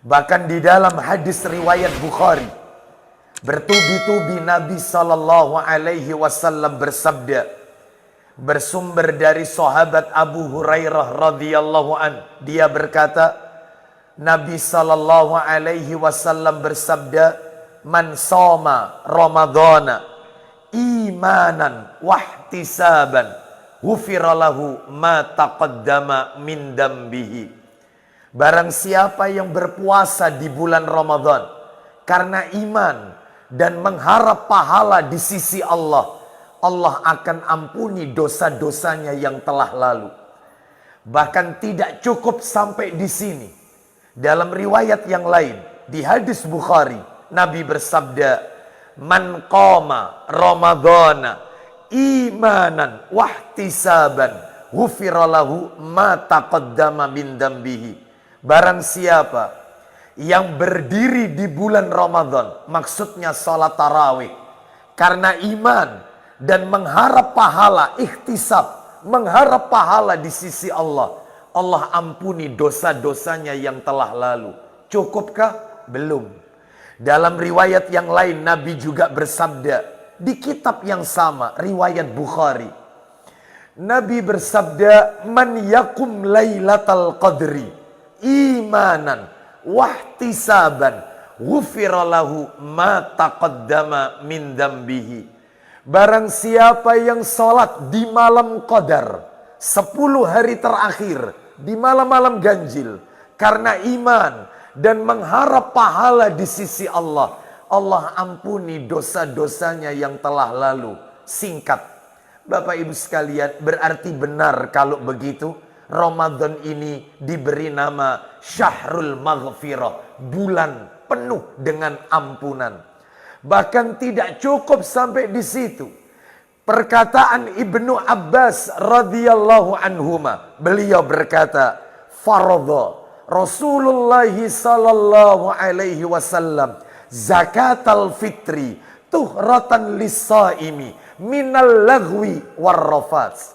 Bahkan di dalam hadis riwayat Bukhari, bertubi-tubi Nabi Sallallahu Alaihi Wasallam bersabda, bersumber dari sahabat Abu Hurairah radhiyallahu an, dia berkata, Nabi Sallallahu Alaihi Wasallam bersabda, man soma Ramadhana imanan wahtisaban ghufira lahu ma taqaddama min dambihi. Barang siapa yang berpuasa di bulan Ramadan karena iman dan mengharap pahala di sisi Allah, Allah akan ampuni dosa-dosanya yang telah lalu. Bahkan tidak cukup sampai di sini. Dalam riwayat yang lain, di hadis Bukhari, Nabi bersabda, man qama Ramadhana imanan wahtisaban ghufira lahu ma taqaddama min dambihi. Barang siapa yang berdiri di bulan Ramadan, maksudnya salat tarawih, karena iman dan mengharap pahala, ikhtisab, mengharap pahala di sisi Allah, Allah ampuni dosa-dosanya yang telah lalu. Cukupkah? Belum. Dalam riwayat yang lain, Nabi juga bersabda, di kitab yang sama, riwayat Bukhari, Nabi bersabda, man yakum lailatal qadri imanan wahtisaban ghufira lahu ma taqaddama min dambihi. Barang siapa yang salat di malam qadar 10 hari terakhir, di malam-malam ganjil, karena iman dan mengharap pahala di sisi Allah, Allah ampuni dosa-dosanya yang telah lalu. Singkat, Bapak Ibu sekalian, berarti benar kalau begitu Ramadan ini diberi nama Syahrul Maghfirah, bulan penuh dengan ampunan. Bahkan tidak cukup sampai di situ. Perkataan Ibnu Abbas radhiyallahu anhuma, beliau berkata, faradha Rasulullah sallallahu alaihi wasallam zakatal fitri tuhratan lis-saimi minal lagwi warrafats.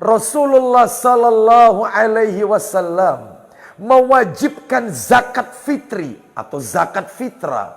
Rasulullah sallallahu alaihi wasallam mewajibkan zakat fitri atau zakat fitrah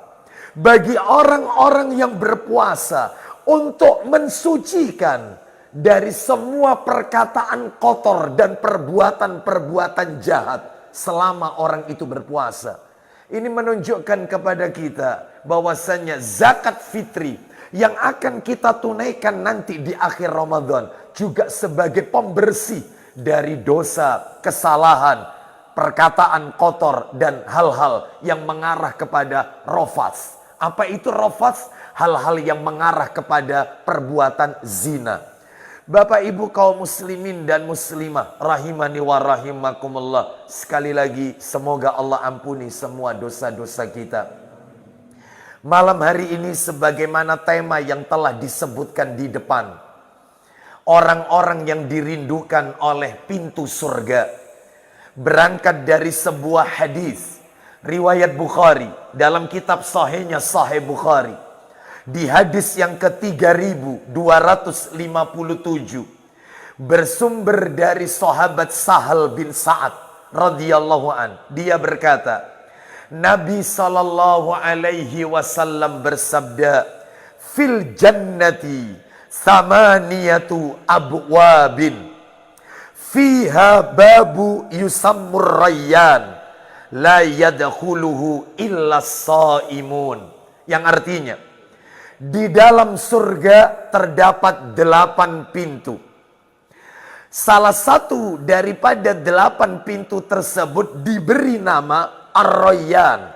bagi orang-orang yang berpuasa untuk mensucikan dari semua perkataan kotor dan perbuatan-perbuatan jahat selama orang itu berpuasa. Ini menunjukkan kepada kita bahwasanya zakat fitri yang akan kita tunaikan nanti di akhir Ramadan juga sebagai pembersih dari dosa, kesalahan, perkataan kotor, dan hal-hal yang mengarah kepada rafats. Apa itu rafats? Hal-hal yang mengarah kepada perbuatan zina. Bapak Ibu kaum muslimin dan muslimah rahimani wa rahimakumullah. Sekali lagi semoga Allah ampuni semua dosa-dosa kita. Malam hari ini sebagaimana tema yang telah disebutkan di depan, orang-orang yang dirindukan oleh pintu surga, berangkat dari sebuah hadis riwayat Bukhari dalam kitab sahihnya Sahih Bukhari, di hadis yang ke-3257, bersumber dari sahabat Sahal bin Sa'ad radhiyallahu an. Dia berkata, Nabi sallallahu alaihi wasallam bersabda, fil jannati samaniyatu abwabin fiha babu yusammur rayyan la yadkhuluhu illa shaimun. Yang artinya, di dalam surga terdapat 8 pintu. Salah satu daripada 8 pintu tersebut diberi nama Ar-Rayyan.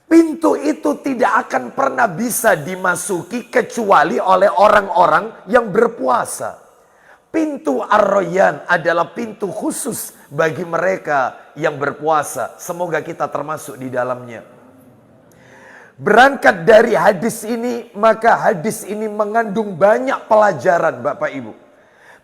Pintu itu tidak akan pernah bisa dimasuki kecuali oleh orang-orang yang berpuasa. Pintu Ar-Rayyan adalah pintu khusus bagi mereka yang berpuasa. Semoga kita termasuk di dalamnya. Berangkat dari hadis ini, maka hadis ini mengandung banyak pelajaran Bapak Ibu.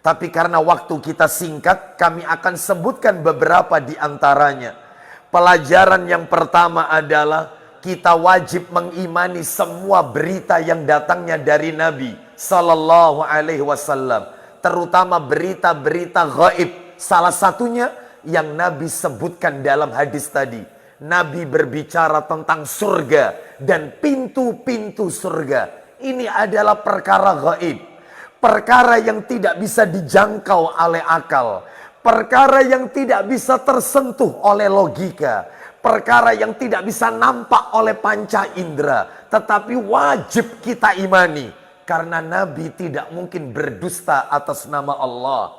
Tapi karena waktu kita singkat, kami akan sebutkan beberapa di antaranya. Pelajaran yang pertama adalah kita wajib mengimani semua berita yang datangnya dari Nabi Sallallahu Alaihi Wasallam, terutama berita-berita gaib. Salah satunya yang Nabi sebutkan dalam hadis tadi, Nabi berbicara tentang surga dan pintu-pintu surga. Ini adalah perkara gaib. Perkara yang tidak bisa dijangkau oleh akal. Perkara yang tidak bisa tersentuh oleh logika. Perkara yang tidak bisa nampak oleh panca indera. Tetapi wajib kita imani. Karena Nabi tidak mungkin berdusta atas nama Allah.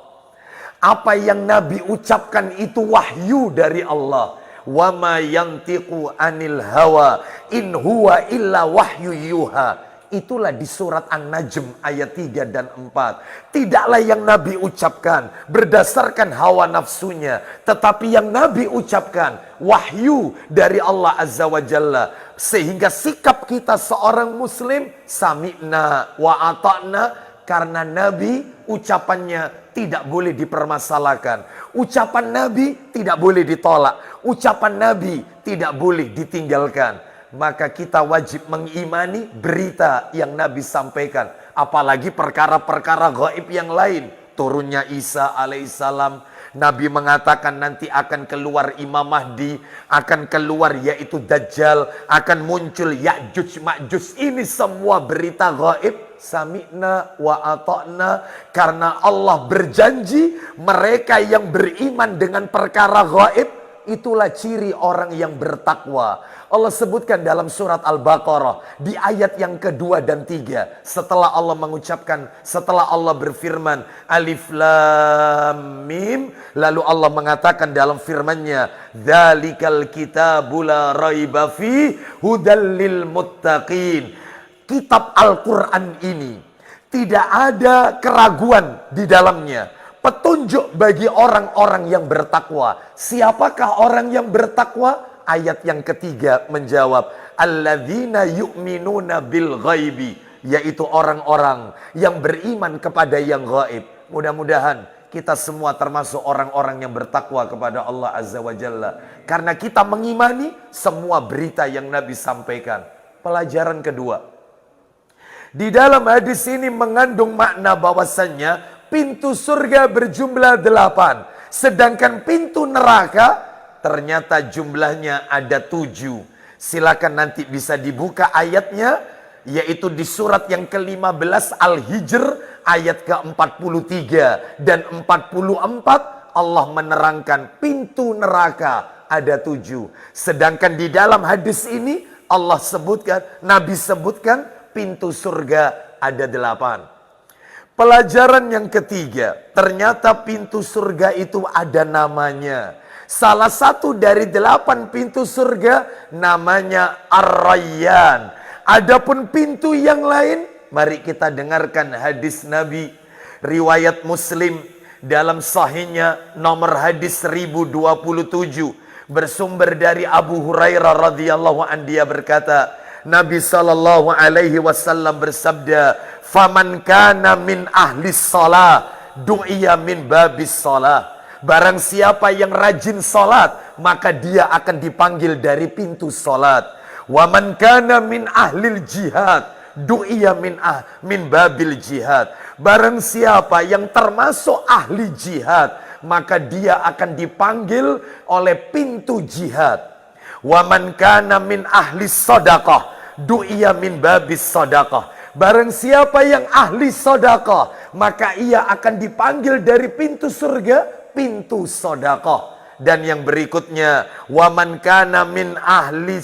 Apa yang Nabi ucapkan itu wahyu dari Allah. Wa ma yantiqu anil hawa in huwa illa wahyu yuha. Itulah di surat An-Najm ayat 3 dan 4. Tidaklah yang Nabi ucapkan berdasarkan hawa nafsunya, tetapi yang Nabi ucapkan wahyu dari Allah Azza wa Jalla. Sehingga sikap kita seorang muslim sami'na wa ata'na, karena Nabi ucapannya tidak boleh dipermasalahkan. Ucapan Nabi tidak boleh ditolak. Ucapan Nabi tidak boleh ditinggalkan. Maka kita wajib mengimani berita yang Nabi sampaikan. Apalagi perkara-perkara gaib yang lain. Turunnya Isa alaihissalam. Nabi mengatakan nanti akan keluar Imam Mahdi. Akan keluar yaitu Dajjal. Akan muncul Ya'juj Ma'juj. Ini semua berita gaib. Sami'na wa ata'na. Karena Allah berjanji mereka yang beriman dengan perkara gaib, itulah ciri orang yang bertakwa. Allah sebutkan dalam surat Al-Baqarah di ayat yang kedua dan 3. Setelah Allah mengucapkan, setelah Allah berfirman Alif Lam Mim, lalu Allah mengatakan dalam firman-Nya, "Dzalikal kitabu la raiba fi hudal lil muttaqin." Kitab Al-Quran ini tidak ada keraguan di dalamnya. Petunjuk bagi orang-orang yang bertakwa. Siapakah orang yang bertakwa? Ayat yang ketiga menjawab, alladzina yu'minuna bil ghaibi, yaitu orang-orang yang beriman kepada yang gaib. Mudah-mudahan kita semua termasuk orang-orang yang bertakwa kepada Allah Azza wa Jalla. Karena kita mengimani semua berita yang Nabi sampaikan. Pelajaran kedua. Di dalam hadis ini mengandung makna bahwasannya pintu surga berjumlah 8. Sedangkan pintu neraka ternyata jumlahnya ada 7. Silakan nanti bisa dibuka ayatnya. Yaitu di surat yang ke-15 Al-Hijr ayat ke-43 dan 44. Allah menerangkan pintu neraka ada 7. Sedangkan di dalam hadis ini Allah sebutkan, Nabi sebutkan pintu surga ada 8. Pelajaran yang ketiga, ternyata pintu surga itu ada namanya. Salah satu dari 8 pintu surga namanya Ar-Rayyan. Adapun pintu yang lain, mari kita dengarkan hadis Nabi. Riwayat Muslim dalam sahihnya nomor hadis 1027. Bersumber dari Abu Hurairah radhiyallahu anhu, dia berkata, Nabi sallallahu alaihi wasallam bersabda, "Faman kana min ahli shalah, du'iya min babis shalah." Barang siapa yang rajin salat, maka dia akan dipanggil dari pintu salat. Wa man kana min ahlil jihad, du'iya min babil jihad. Barang siapa yang termasuk ahli jihad, maka dia akan dipanggil oleh pintu jihad. Wa man kana min ahli sedekah, du'iya min babis sedekah. Barang siapa yang ahli sedekah, maka ia akan dipanggil dari pintu surga, pintu sedekah. Dan yang berikutnya, wa man kana min ahli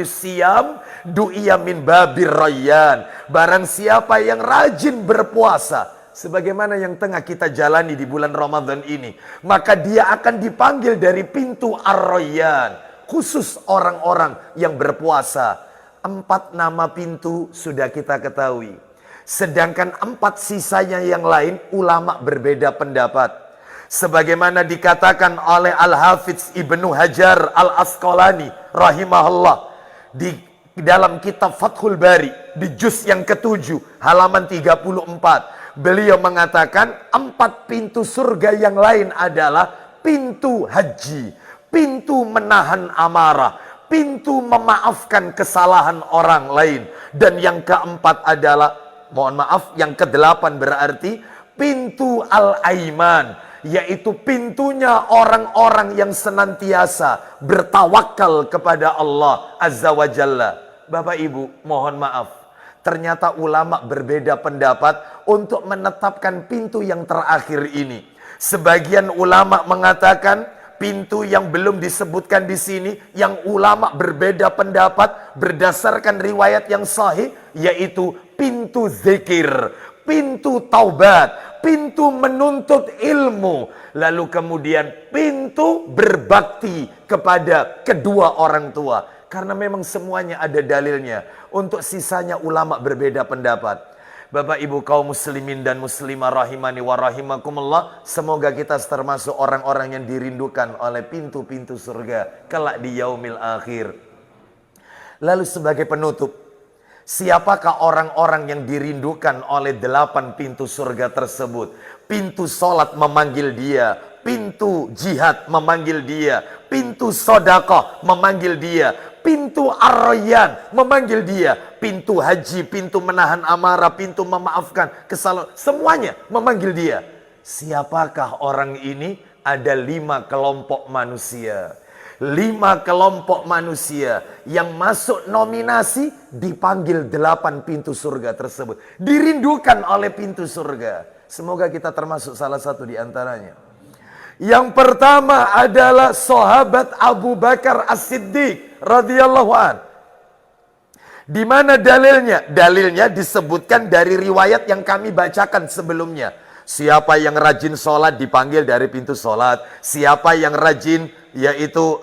siyam, du'iya min babir rayyan. Barang siapa yang rajin berpuasa, sebagaimana yang tengah kita jalani di bulan Ramadan ini, maka dia akan dipanggil dari pintu Ar-Rayyan. Khusus orang-orang yang berpuasa. 4 nama pintu sudah kita ketahui. Sedangkan 4 sisanya yang lain, ulama berbeda pendapat. Sebagaimana dikatakan oleh Al-Hafidz Ibnu Hajar Al-Asqalani rahimahullah di dalam kitab Fathul Bari di juz yang ke-7 halaman 34. Beliau mengatakan 4 pintu surga yang lain adalah pintu haji, pintu menahan amarah, pintu memaafkan kesalahan orang lain. Dan yang keempat adalah, mohon maaf, yang ke-8 berarti pintu al-aiman, yaitu pintunya orang-orang yang senantiasa bertawakal kepada Allah Azza wa Jalla. Bapak Ibu, mohon maaf, ternyata ulama berbeda pendapat untuk menetapkan pintu yang terakhir ini. Sebagian ulama mengatakan pintu yang belum disebutkan di sini, yang ulama berbeda pendapat berdasarkan riwayat yang sahih, yaitu pintu zikir, pintu taubat, pintu menuntut ilmu, lalu kemudian pintu berbakti kepada kedua orang tua. Karena memang semuanya ada dalilnya. Untuk sisanya ulama berbeda pendapat. Bapak Ibu kaum muslimin dan muslimah rahimani wa rahimakumullah, semoga kita termasuk orang-orang yang dirindukan oleh pintu-pintu surga kelak di yaumil akhir. Lalu sebagai penutup, siapakah orang-orang yang dirindukan oleh 8 pintu surga tersebut? Pintu solat memanggil dia, pintu jihad memanggil dia, pintu sodakoh memanggil dia, pintu ar-rayyan memanggil dia, pintu haji, pintu menahan amarah, pintu memaafkan kesalahan, semuanya memanggil dia. Siapakah orang ini? Ada 5 kelompok manusia. 5 kelompok manusia yang masuk nominasi dipanggil 8 pintu surga tersebut. Dirindukan oleh pintu surga. Semoga kita termasuk salah satu di antaranya. Yang pertama adalah sahabat Abu Bakar As-Siddiq radhiyallahu an. Di mana dalilnya? Dalilnya disebutkan dari riwayat yang kami bacakan sebelumnya. Siapa yang rajin sholat dipanggil dari pintu sholat. Siapa yang rajin yaitu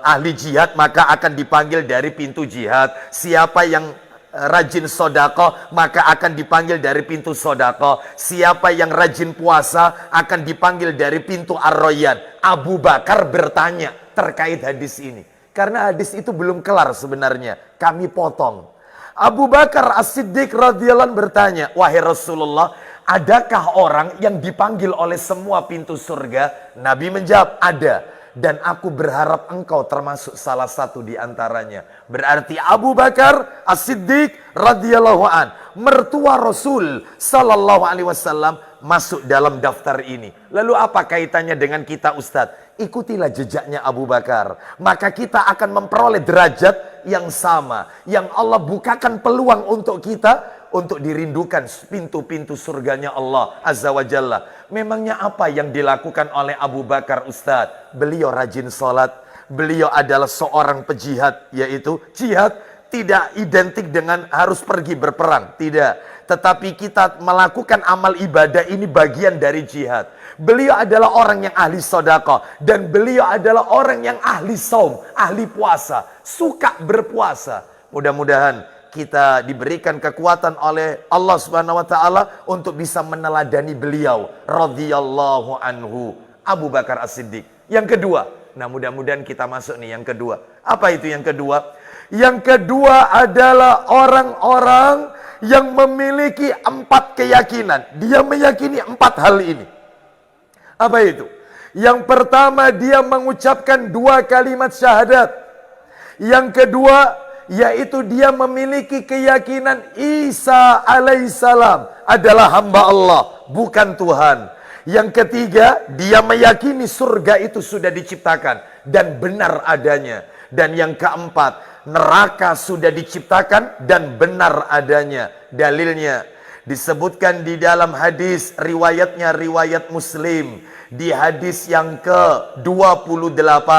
ahli jihad maka akan dipanggil dari pintu jihad. Siapa yang rajin sodako maka akan dipanggil dari pintu sodako. Siapa yang rajin puasa akan dipanggil dari pintu ar-rayyan. Abu Bakar bertanya terkait hadis ini, karena hadis itu belum kelar sebenarnya, kami potong. Abu Bakar As-Siddiq radhiyallahu anhu bertanya, wahai Rasulullah, adakah orang yang dipanggil oleh semua pintu surga? Nabi menjawab, ada. Dan aku berharap engkau termasuk salah satu di antaranya. Berarti Abu Bakar As-Siddiq radhiyallahu an, mertua Rasul sallallahu alaihi wasallam, masuk dalam daftar ini. Lalu apa kaitannya dengan kita, Ustadz? Ikutilah jejaknya Abu Bakar, maka kita akan memperoleh derajat yang sama, yang Allah bukakan peluang untuk kita untuk dirindukan pintu-pintu surganya Allah Azza wa Jalla. Memangnya apa yang dilakukan oleh Abu Bakar, Ustadz? Beliau rajin sholat, beliau adalah seorang pejihad, yaitu jihad tidak identik dengan harus pergi berperang, tidak. Tetapi kita melakukan amal ibadah ini bagian dari jihad. Beliau adalah orang yang ahli sedekah, dan beliau adalah orang yang ahli saum, ahli puasa, suka berpuasa. Mudah-mudahan kita diberikan kekuatan oleh Allah Subhanahu wa taala untuk bisa meneladani beliau radhiyallahu anhu, Abu Bakar As-Siddiq. Yang kedua, nah mudah-mudahan kita masuk nih yang kedua. Apa itu yang kedua? Yang kedua adalah orang-orang yang memiliki 4 keyakinan. Dia meyakini 4 hal ini. Apa itu? Yang pertama, dia mengucapkan 2 kalimat syahadat. Yang kedua, yaitu dia memiliki keyakinan Isa alaihissalam adalah hamba Allah, bukan Tuhan. Yang ketiga, dia meyakini surga itu sudah diciptakan dan benar adanya. Dan yang keempat, neraka sudah diciptakan dan benar adanya. Dalilnya disebutkan di dalam hadis, riwayatnya riwayat Muslim, di hadis yang ke-28,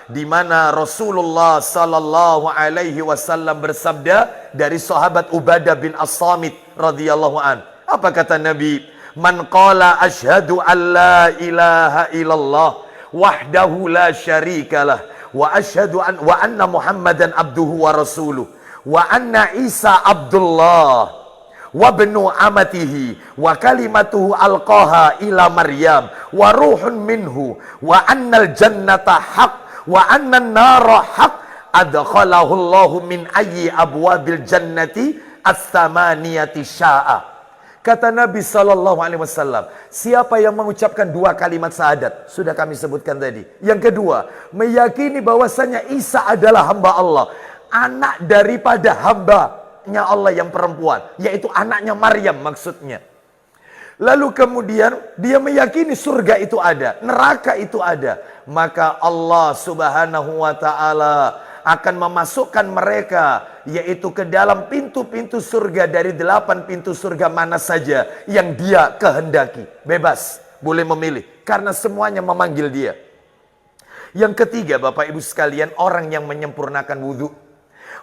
di mana Rasulullah sallallahu alaihi wasallam bersabda dari sahabat Ubadah bin As-Samit radhiyallahu an. Apa kata Nabi? Man qala asyhadu an la ilaha illallah wahdahu la syarikalah wa asyhadu an wa anna Muhammadan abduhu wa rasuluh wa anna Isa abdullah wa ibnu amatihi wa kalimatuhu alqaha ila Maryam wa ruhun minhu wa annal jannata haq wa anna an-nara haq adkhalahu Allahu min ayyi abwabil jannati as-samaniyati sya'a. Kata Nabi sallallahu alaihi wasallam, siapa yang mengucapkan 2 kalimat syahadat, sudah kami sebutkan tadi. Yang kedua, meyakini bahwasanya Isa adalah hamba Allah, anak daripada hambanya Allah yang perempuan, yaitu anaknya Maryam maksudnya. Lalu kemudian dia meyakini surga itu ada, neraka itu ada. Maka Allah Subhanahu wa ta'ala akan memasukkan mereka, yaitu ke dalam pintu-pintu surga dari 8 pintu surga mana saja yang dia kehendaki. Bebas, boleh memilih, karena semuanya memanggil dia. Yang ketiga, Bapak Ibu sekalian, orang yang menyempurnakan wudhu.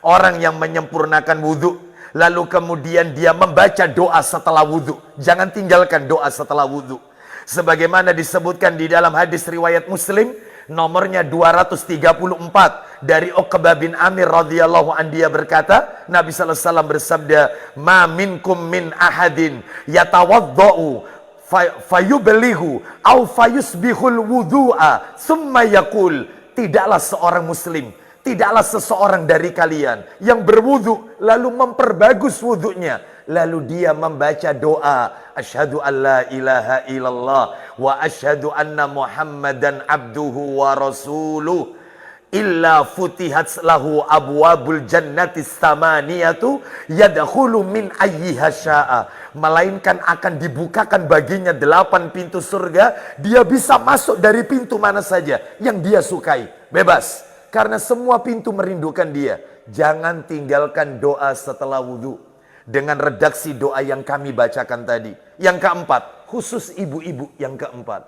Orang yang menyempurnakan wudhu, lalu kemudian dia membaca doa setelah wudhu. Jangan tinggalkan doa setelah wudhu. Sebagaimana disebutkan di dalam hadis riwayat Muslim, nomornya 234, dari Uqbah bin Amir radhiyallahu an, dia berkata, Nabi sallallahu alaihi wasallam bersabda, "Ma minkum min ahadin yatawaddau fayublighu au fayusbihul wudu'a summa yaqul." Tidaklah seorang muslim, tidaklah seseorang dari kalian yang berwudu lalu memperbagus wudunya, lalu dia membaca doa, asyhadu an la ilaha illallah wa asyhadu anna muhammadan abduhu wa rasuluh, illa futihat lahu abwabul jannati samaniyatu yadkhulu min ayyiha syaa. Melainkan akan dibukakan baginya 8 pintu surga, dia bisa masuk dari pintu mana saja yang dia sukai, bebas. Karena semua pintu merindukan dia. Jangan tinggalkan doa setelah wudhu dengan redaksi doa yang kami bacakan tadi. Yang keempat, khusus ibu-ibu yang keempat.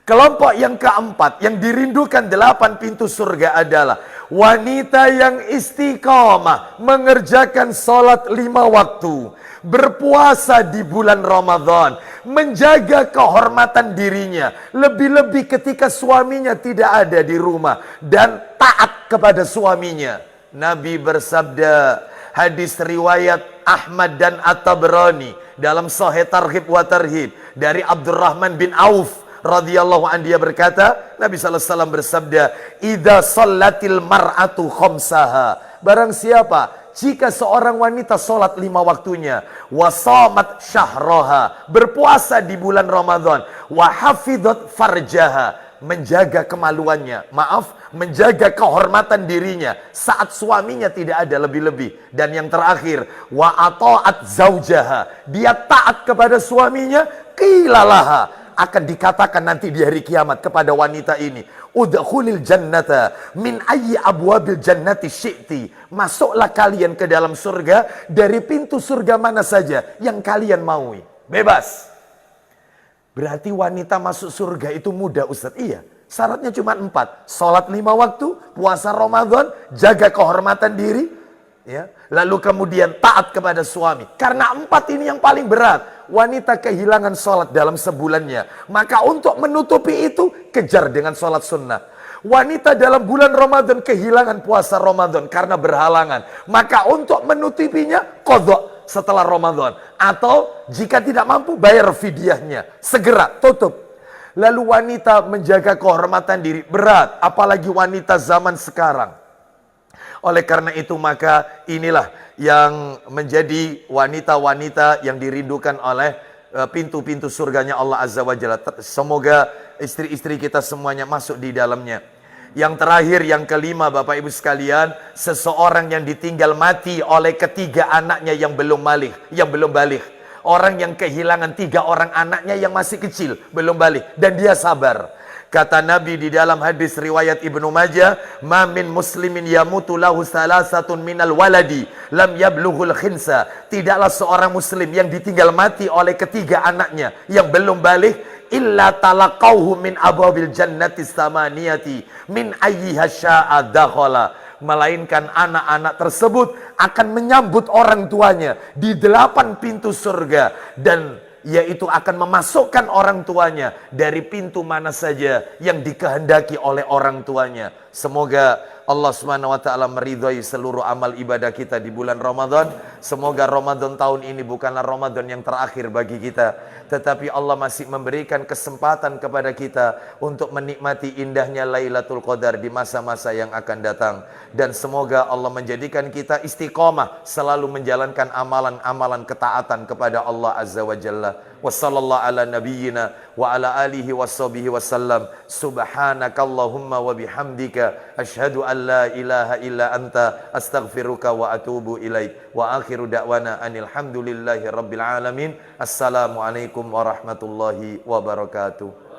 Kelompok yang keempat yang dirindukan 8 pintu surga adalah wanita yang istiqomah mengerjakan sholat 5 waktu, berpuasa di bulan Ramadan, menjaga kehormatan dirinya, lebih-lebih ketika suaminya tidak ada di rumah, dan taat kepada suaminya. Nabi bersabda, hadis riwayat Ahmad dan At-Tabrani dalam Sahih Targhib wa Tarhib, dari Abdurrahman bin Auf radhiyallahu an, dia berkata, Nabi sallallahu alaihi wasallam bersabda, "Idza shallatil mar'atu khamsaha." Barang siapa, jika seorang wanita sholat 5 waktunya, wa shamat syahraha, berpuasa di bulan Ramadan, wa hafidhat farjaha, menjaga kemaluannya, menjaga kehormatan dirinya saat suaminya tidak ada, lebih-lebih. Dan yang terakhir, wa ata'at zaujaha, dia taat kepada suaminya, qilalaha, akan dikatakan nanti di hari kiamat kepada wanita ini, udkhulil jannata min ayyi abwabil jannati syi'ti, masuklah kalian ke dalam surga dari pintu surga mana saja yang kalian maui, bebas. Berarti wanita masuk surga itu mudah, Ustaz. Iya, syaratnya cuma 4, sholat 5 waktu, puasa Ramadan, jaga kehormatan diri, ya, lalu kemudian taat kepada suami. Karena 4 ini yang paling berat. Wanita kehilangan sholat dalam sebulannya, maka untuk menutupi itu kejar dengan sholat sunnah. Wanita dalam bulan Ramadan kehilangan puasa Ramadan karena berhalangan, maka untuk menutupinya qadha setelah Ramadan, atau jika tidak mampu bayar fidyahnya, segera tutup. Lalu wanita menjaga kehormatan diri, berat, apalagi wanita zaman sekarang. Oleh karena itu maka inilah yang menjadi wanita-wanita yang dirindukan oleh pintu-pintu surganya Allah Azza wa Jalla. Semoga istri-istri kita semuanya masuk di dalamnya. Yang terakhir, yang kelima, Bapak Ibu sekalian, seseorang yang ditinggal mati oleh ketiga anaknya yang belum balik. Orang yang kehilangan 3 orang anaknya yang masih kecil, belum balik, dan dia sabar. Kata Nabi di dalam hadis riwayat Ibnu Majah, "Ma min muslimin yamutu lahu salasatun minal waladi lam yablughul khinsa." Tidaklah seorang muslim yang ditinggal mati oleh ketiga anaknya yang belum balik, illa talaqauhu min abwabil jannati samaniyati min ayyiha syaa dakhala. Melainkan anak-anak tersebut akan menyambut orang tuanya di 8 pintu surga, dan yaitu akan memasukkan orang tuanya dari pintu mana saja yang dikehendaki oleh orang tuanya. Semoga Allah Subhanahu wa taala meridhai seluruh amal ibadah kita di bulan Ramadan. Semoga Ramadan tahun ini bukanlah Ramadan yang terakhir bagi kita, tetapi Allah masih memberikan kesempatan kepada kita untuk menikmati indahnya Lailatul Qadar di masa-masa yang akan datang. Dan semoga Allah menjadikan kita istiqomah selalu menjalankan amalan-amalan ketaatan kepada Allah Azza wa Jalla. Wa sallallahu ala nabiyyina wa ala alihi washabihi wasallam. Subhanakallahumma wa bihamdika asyhadu an la ilaha illa anta astaghfiruka wa atubu ilaik. Wa akhiru da'wana anil hamdulillahi rabbil alamin. Assalamualaikum warahmatullahi wabarakatuh.